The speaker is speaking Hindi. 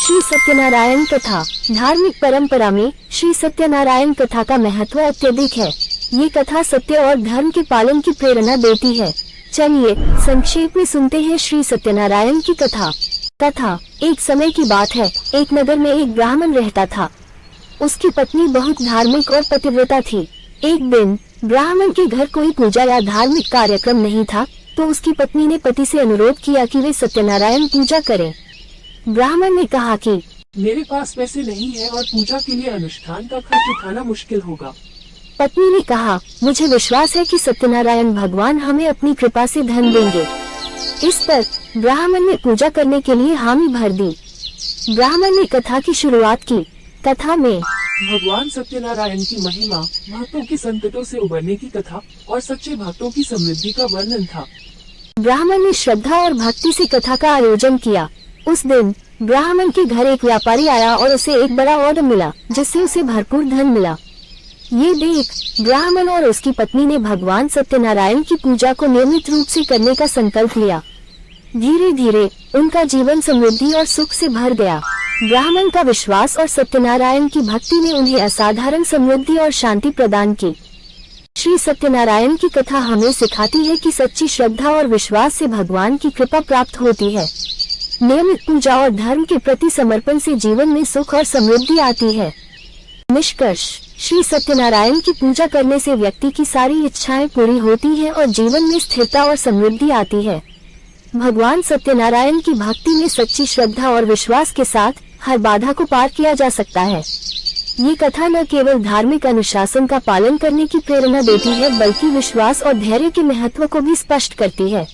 श्री सत्यनारायण कथा। धार्मिक परंपरा में श्री सत्यनारायण कथा का महत्व अत्यधिक है। ये कथा सत्य और धर्म के पालन की प्रेरणा देती है। चलिए संक्षेप में सुनते हैं श्री सत्यनारायण की कथा। एक समय की बात है, एक नगर में एक ब्राह्मण रहता था। उसकी पत्नी बहुत धार्मिक और पतिव्रता थी। एक दिन ब्राह्मण के घर कोई पूजा या धार्मिक कार्यक्रम नहीं था, तो उसकी पत्नी ने पति से अनुरोध किया कि वे सत्यनारायण पूजा करें। ब्राह्मण ने कहा कि मेरे पास पैसे नहीं है और पूजा के लिए अनुष्ठान का खर्च उठाना मुश्किल होगा। पत्नी ने कहा, मुझे विश्वास है कि सत्यनारायण भगवान हमें अपनी कृपा से धन देंगे। इस पर ब्राह्मण ने पूजा करने के लिए हामी भर दी। ब्राह्मण ने कथा की शुरुआत की। कथा में भगवान सत्यनारायण की महिमा, भक्तों के संकटों से उबरने की कथा और सच्चे भक्तों की समृद्धि का वर्णन था। ब्राह्मण ने श्रद्धा और भक्ति से कथा का आयोजन किया। उस दिन ब्राह्मण के घर एक व्यापारी आया और उसे एक बड़ा ऑर्डर मिला, जिससे उसे भरपूर धन मिला। ये देख ब्राह्मण और उसकी पत्नी ने भगवान सत्यनारायण की पूजा को नियमित रूप से करने का संकल्प लिया। धीरे धीरे उनका जीवन समृद्धि और सुख से भर गया। ब्राह्मण का विश्वास और सत्यनारायण की भक्ति ने उन्हें असाधारण समृद्धि और शांति प्रदान की। श्री सत्यनारायण की कथा हमें सिखाती है कि सच्ची श्रद्धा और विश्वास से भगवान की कृपा प्राप्त होती है। नियमित पूजा और धर्म के प्रति समर्पण से जीवन में सुख और समृद्धि आती है। निष्कर्ष, श्री सत्यनारायण की पूजा करने से व्यक्ति की सारी इच्छाएं पूरी होती हैं और जीवन में स्थिरता और समृद्धि आती है। भगवान सत्यनारायण की भक्ति में सच्ची श्रद्धा और विश्वास के साथ हर बाधा को पार किया जा सकता है। ये कथा न केवल धार्मिक अनुशासन का पालन करने की प्रेरणा देती है, बल्कि विश्वास और धैर्य के महत्व को भी स्पष्ट करती है।